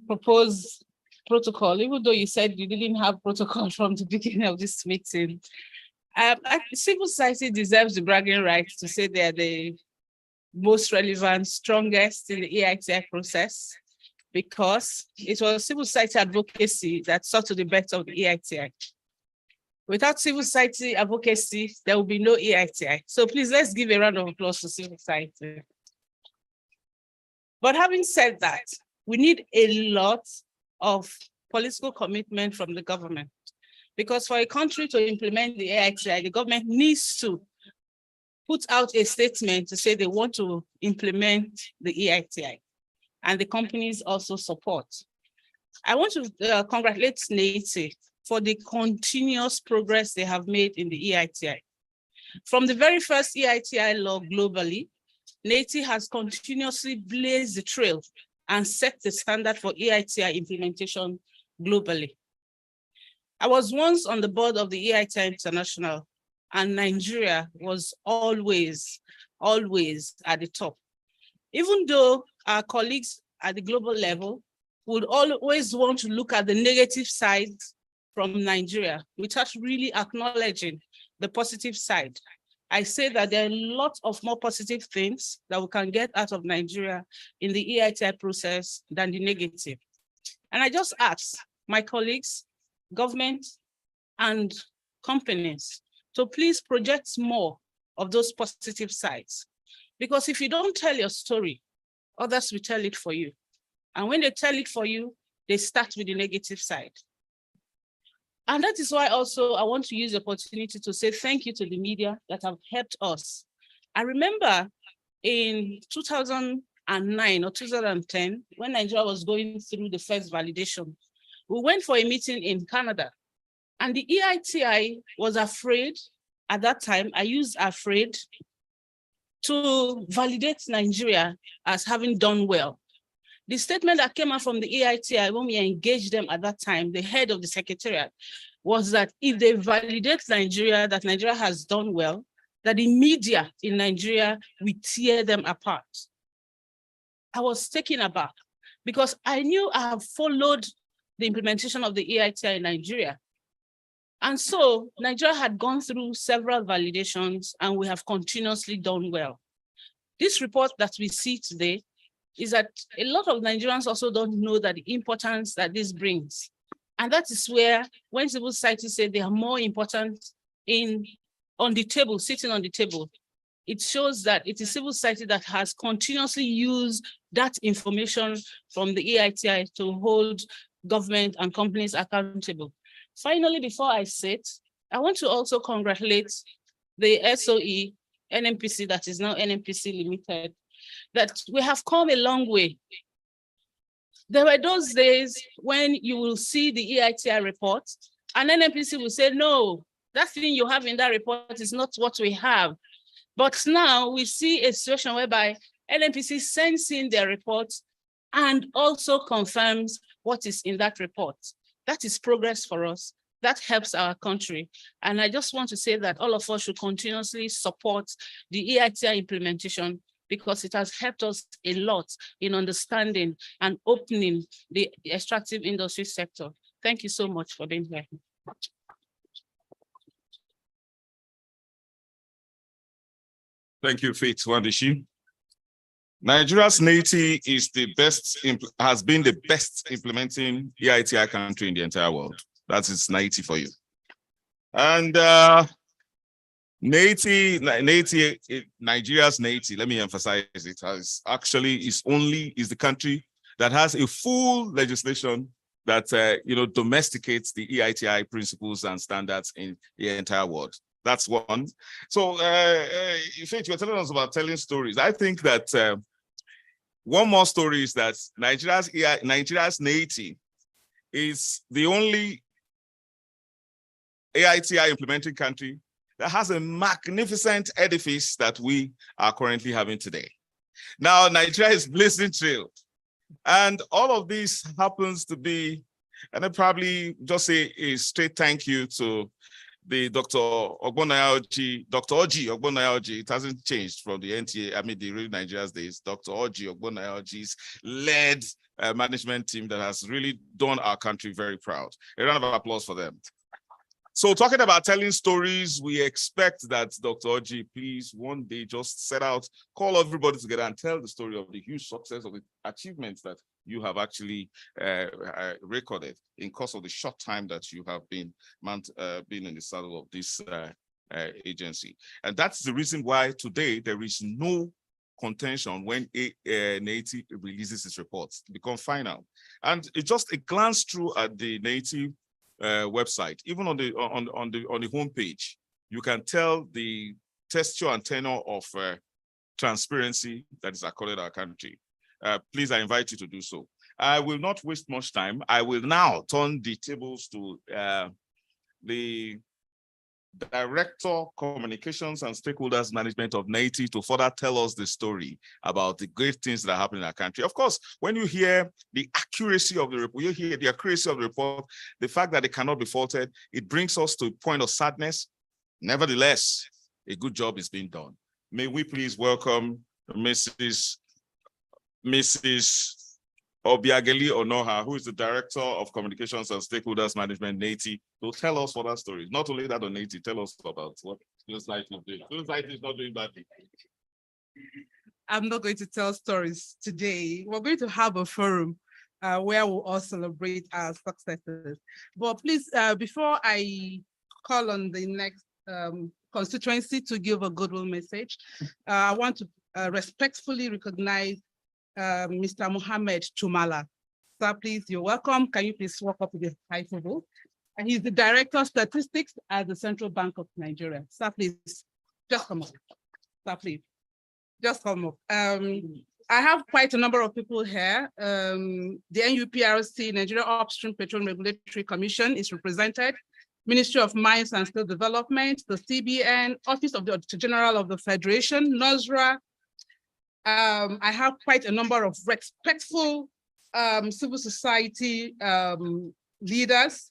Speaker 6: proposed protocol, even though you said you didn't have protocol from the beginning of this meeting. Civil society deserves the bragging rights to say they are the most relevant, strongest in the EITI process, because it was civil society advocacy that sought to the best of the EITI. Without civil society advocacy, there will be no EITI. So please, let's give a round of applause to civil society. But having said that, we need a lot of political commitment from the government, because for a country to implement the EITI, the government needs to put out a statement to say they want to implement the EITI, and the companies also support. I want to congratulate Neiti for the continuous progress they have made in the EITI. From the very first EITI law globally, Neiti has continuously blazed the trail and set the standard for EITI implementation globally. I was once on the board of the EITI International, and Nigeria was always at the top. Even though our colleagues at the global level would always want to look at the negative sides from Nigeria without really acknowledging the positive side. I say that there are lots of more positive things that we can get out of Nigeria in the EITI process than the negative. And I just ask, my colleagues, government, and companies to please project more of those positive sides. Because if you don't tell your story, others will tell it for you. And when they tell it for you, they start with the negative side. And that is why also I want to use the opportunity to say thank you to the media that have helped us. I remember in 2009 or 2010, when Nigeria was going through the first validation, we went for a meeting in Canada, and the EITI was afraid at that time. I used afraid to validate Nigeria as having done well. The statement that came out from the EITI when we engaged them at that time, the head of the secretariat, was that if they validate Nigeria, that Nigeria has done well, that the media in Nigeria will tear them apart. I was taken aback because I knew I have followed the implementation of the EITI in Nigeria. And so Nigeria had gone through several validations and we have continuously done well. This report that we see today is that a lot of Nigerians also don't know that the importance that this brings. And that is where, when civil society say they are more important on the table, sitting on the table, it shows that it is civil society that has continuously used that information from the EITI to hold government and companies accountable. Finally, before I sit, I want to also congratulate the SOE, NMPC, that is now NMPC Limited, that we have come a long way. There were those days when you will see the EITI report and NMPC will say, no, that thing you have in that report is not what we have. But now we see a situation whereby NMPC sends in their report and also confirms what is in that report. That is progress for us. That helps our country. And I just want to say that all of us should continuously support the EITI implementation because it has helped us a lot in understanding and opening the extractive industry sector. Thank you so much for being here.
Speaker 4: Thank you, Faith Wandishi. Nigeria's Neiti has been the best implementing EITI country in the entire world. That is Neiti for you. And Nigeria's Neiti, let me emphasize it, is the country that has a full legislation that domesticates the EITI principles and standards in the entire world. That's one. So, Faith, you're telling us about telling stories. I think that one more story is that Nigeria's Neiti is the only EITI implementing country that has a magnificent edifice that we are currently having today. Now, Nigeria is blazing trail. And all of this happens to be, and I probably just say a straight thank you to the Dr. Oji Ogbonayaoji. It hasn't changed from the NTA, the real Nigeria's days. Dr. Oji Ogbonayaoji's led management team that has really done our country very proud. A round of applause for them. So talking about telling stories, we expect that Dr. Oji, please one day just set out, call everybody together and tell the story of the huge success of the achievements that you have actually recorded in course of the short time that you have been in the saddle of this agency. And that's the reason why today there is no contention when Neiti releases its reports to become final. And it's just a glance through at the Neiti website, even on the homepage, you can tell the texture and tenor of transparency that is accorded our country. Please, I invite you to do so. I will not waste much time. I will now turn the tables to the Director, Communications and Stakeholders Management of Neiti to further tell us the story about the great things that are happening in our country. Of course, when you hear the accuracy of the report, the fact that it cannot be faulted, it brings us to a point of sadness. Nevertheless, a good job is being done. May we please welcome Mrs. Obiageli Onoha, who is the Director of Communications and Stakeholders Management, Neiti, to tell us further stories. Not only that on Neiti, tell us about what Neiti is doing. Neiti is not doing badly.
Speaker 7: I'm not going to tell stories today. We're going to have a forum
Speaker 6: where we'll all celebrate our successes. But please, before I call on the next constituency to give a goodwill message, I want to respectfully recognize Mr. Mohammed Chumala. Sir, please, you're welcome. Can you please walk up to the high table? And he's the Director of Statistics at the Central Bank of Nigeria. Sir, please, just come up. Sir, please, just come up. I have quite a number of people here. The NUPRC, Nigeria Upstream Petroleum Regulatory Commission, is represented. Ministry of Mines and Steel Development, the CBN, Office of the Auditor General of the Federation, NOSRA. I have quite a number of respectful civil society leaders.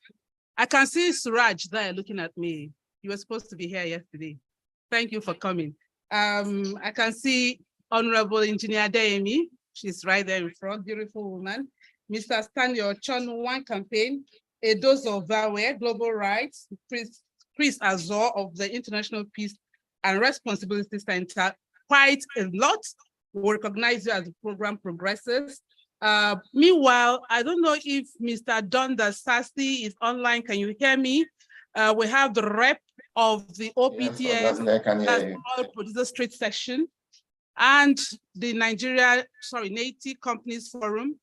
Speaker 6: I can see Suraj there looking at me. You were supposed to be here yesterday. Thank you for coming. I can see Honorable Engineer Deyemi. She's right there in front, beautiful woman. Mr. Stanley Ochon, One Campaign, Edozo Vawe, Global Rights, Chris Azor of the International Peace and Responsibility Center. Quite a lot. We'll recognize you as the program progresses. Meanwhile, I don't know if Mr. Dundas Sasti is online. Can you hear me? We have the rep of the OPTS,
Speaker 7: yes, I can hear you.
Speaker 6: Oil Producer Street Section, and the Neiti Companies Forum.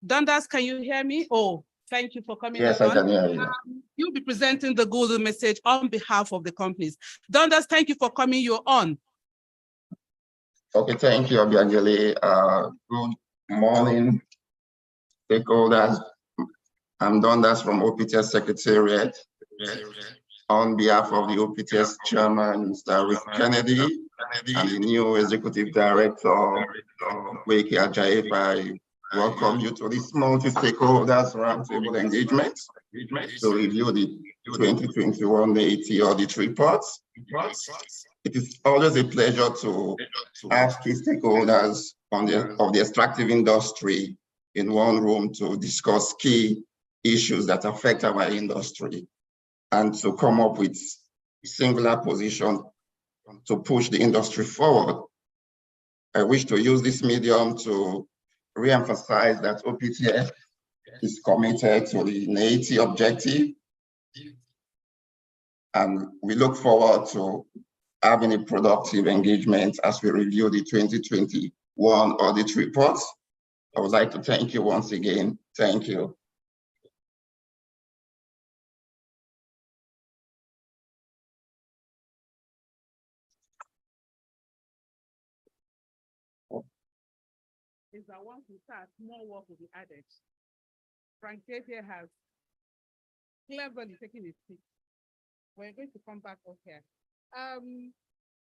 Speaker 6: Dundas, can you hear me? Oh, thank you for coming.
Speaker 7: Yes,
Speaker 6: on.
Speaker 7: I can hear you.
Speaker 6: You'll be presenting the golden message on behalf of the companies. Dundas, thank you for coming. You're on.
Speaker 7: Okay, thank you, Obiageli. Good morning, stakeholders. I'm Dundas from OPTS Secretariat. On behalf of the OPTS Chairman, Mr. Rick Kennedy, and the new Executive Director, Weke Ajayi, I welcome you to this multi-stakeholders roundtable engagement to review the 2021 Neiti audit reports. It is always a pleasure to have key stakeholders of the extractive industry in one room to discuss key issues that affect our industry and to come up with singular position to push the industry forward. I wish to use this medium to re-emphasize that OPTS is committed to the Neiti objective, and we look forward to having a productive engagement as we review the 2021 audit reports. I would like to thank you once again. Thank you.
Speaker 6: Is that once we start, more work will be added. Frank Xavier has cleverly taken his seat. We're going to come back up here.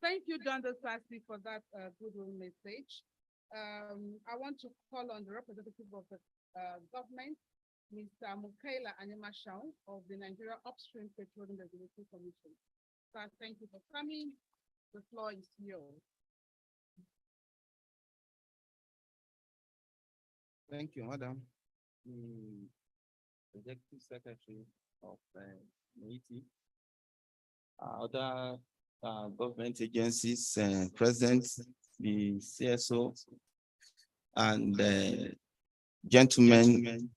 Speaker 6: Thank you, Dundas Sasti, for that goodwill message. I want to call on the representative of the government, Mr. Mukaila Animashau of the Nigeria Upstream Petroleum Regulatory Commission. Sir, thank you for coming. The floor is yours.
Speaker 8: Thank you, Madam. The Executive Secretary of Neiti, other government agencies present, the CSO, and gentlemen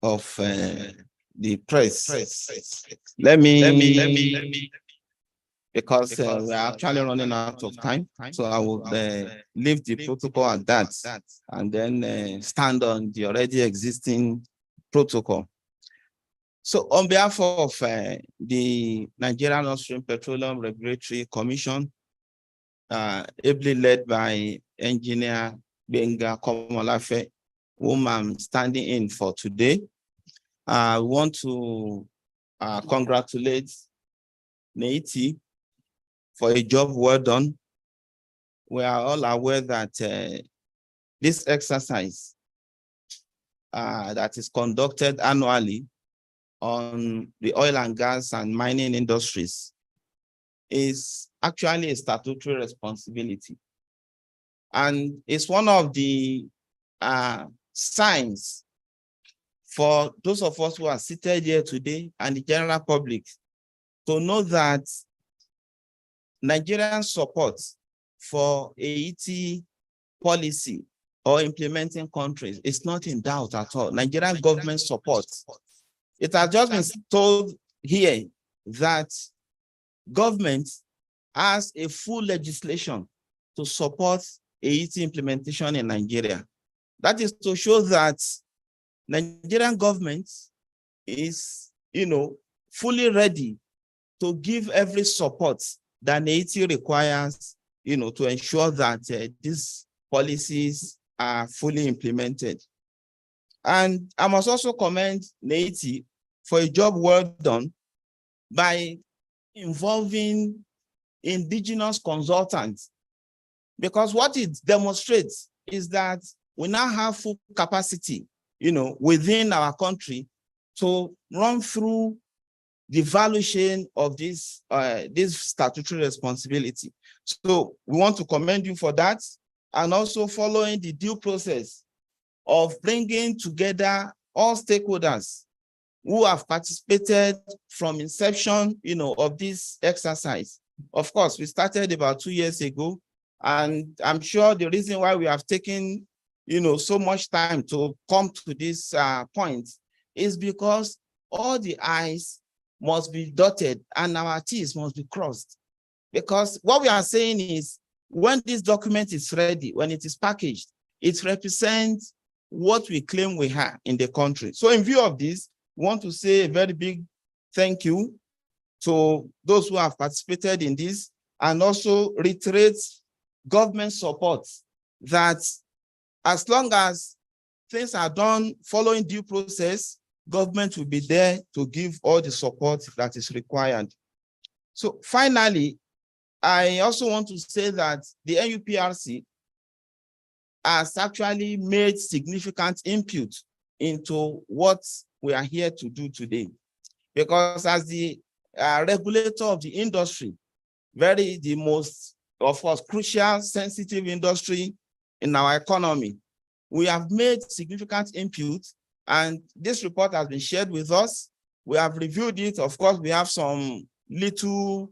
Speaker 8: of the press. Let me because we're actually running out of time, so I will leave the protocol at that and then stand on the already existing protocol. So on behalf of the Nigerian Upstream Petroleum Regulatory Commission, ably led by Engineer Benga Komolafe, whom I'm standing in for today, I want to congratulate Neiti for a job well done. We are all aware that this exercise that is conducted annually on the oil and gas and mining industries is actually a statutory responsibility. And it's one of the signs for those of us who are seated here today and the general public to know that Nigerian support for AET policy or implementing countries. It's not in doubt at all. Nigerian government supports. It has just been told here that government has a full legislation to support AET implementation in Nigeria. That is to show that Nigerian government is, fully ready to give every support that Neiti requires, to ensure that these policies are fully implemented. And I must also commend Neiti for a job well done by involving indigenous consultants, because what it demonstrates is that we now have full capacity, within our country to run through the valuation of this statutory responsibility. So we want to commend you for that, and also following the due process of bringing together all stakeholders who have participated from inception, of this exercise. Of course, we started about 2 years ago, and I'm sure the reason why we have taken, so much time to come to this point is because all the I's must be dotted and our T's must be crossed. Because what we are saying is, when this document is ready, when it is packaged, it represents what we claim we have in the country. So in view of this, we want to say a very big thank you to those who have participated in this, and also reiterate government support that as long as things are done following due process, government will be there to give all the support that is required. So finally, I also want to say that the NUPRC has actually made significant input into what we are here to do today. Because as the regulator of the industry, the most, of course, crucial, sensitive industry in our economy, we have made significant input, and this report has been shared with us. We have reviewed it. Of course, we have some little,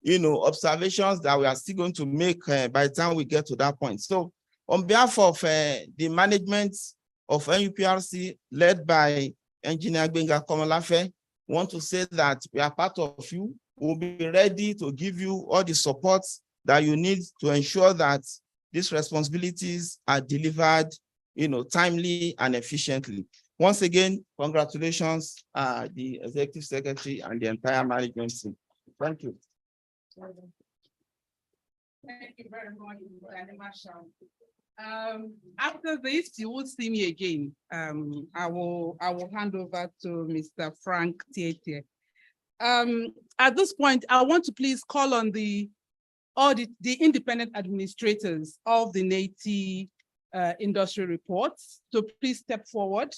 Speaker 8: observations that we are still going to make by the time we get to that point. So on behalf of the management of NUPRC, led by Engineer Gbenga Komolafe, want to say that we are part of you. We'll be ready to give you all the support that you need to ensure that these responsibilities are delivered, timely and efficiently. Once again, congratulations, the Executive Secretary and the entire management team. Thank you.
Speaker 6: Thank you very much, Marshall. After this, you will see me again. I will hand over to Mr. Frank Neiti. At this point, I want to please call on the independent administrators of the Neiti industry reports to please step forward,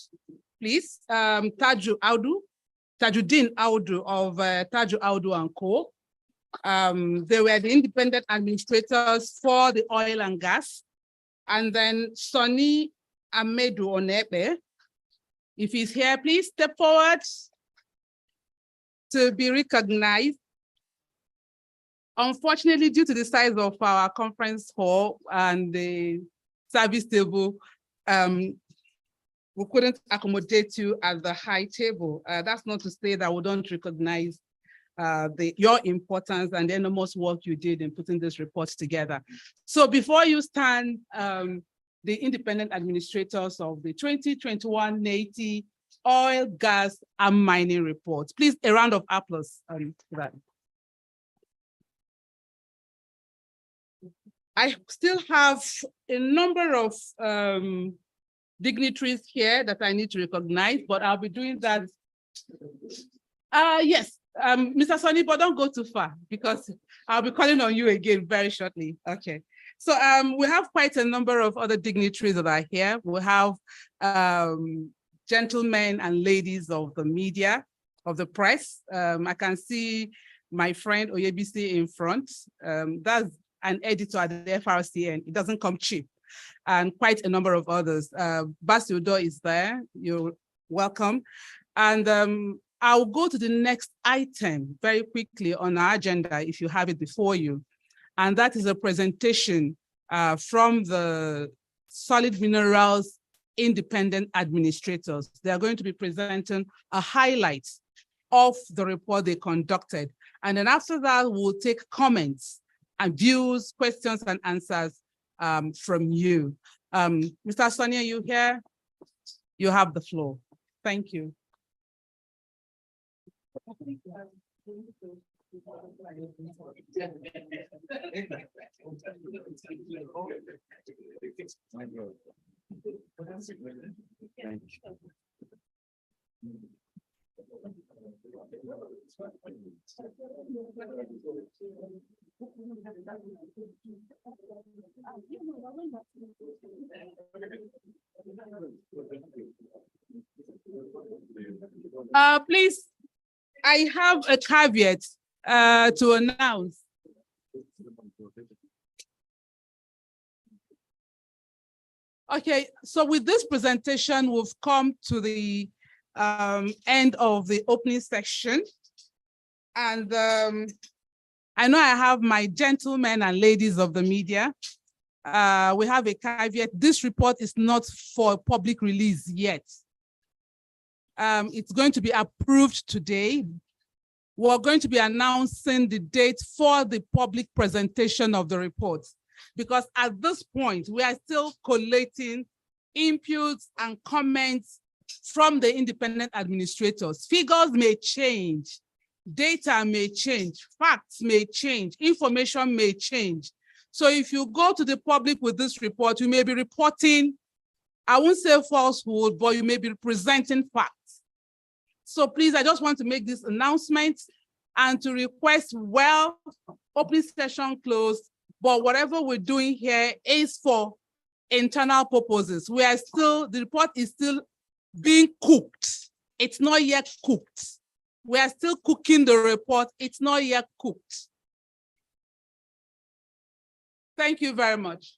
Speaker 6: please. Tajuddin Audu of Taju Audu and Co. They were the independent administrators for the oil and gas. And then Sonny Amedu Onepe, if he's here, please step forward to be recognized. Unfortunately, due to the size of our conference hall and the service table, we couldn't accommodate you at the high table. That's not to say that we don't recognize your importance and the enormous work you did in putting this report together. So before you stand, the independent administrators of the 2021 Neiti Oil, Gas, and Mining Report. Please, a round of applause for that. I still have a number of dignitaries here that I need to recognize, but I'll be doing that. Yes. Mr. Sonny, but don't go too far because I'll be calling on you again very shortly. Okay. So we have quite a number of other dignitaries that are here. We have gentlemen and ladies of the media, of the press. I can see my friend Oyebisi in front. That's an editor at the FRCN. It doesn't come cheap. And quite a number of others. Basudo is there. You're welcome. And I'll go to the next item very quickly on our agenda if you have it before you. And that is a presentation from the Solid Minerals independent administrators. They are going to be presenting a highlight of the report they conducted. And then after that, we'll take comments and views, questions and answers from you. Mr. Sonia, you here? You have the floor. Thank you. Please, I have a caveat to announce. Okay, so with this presentation, we've come to the end of the opening section. And I know I have my gentlemen and ladies of the media. We have a caveat. This report is not for public release yet. It's going to be approved today. We're going to be announcing the date for the public presentation of the report, because at this point, we are still collating inputs and comments from the independent administrators. Figures may change, data may change, facts may change, information may change. So if you go to the public with this report, you may be reporting, I won't say falsehood, but you may be presenting facts. So please, I just want to make this announcement and to request, well, opening session closed, but whatever we're doing here is for internal purposes. We are still, the report is still being cooked. It's not yet cooked. We are still cooking the report. It's not yet cooked. Thank you very much.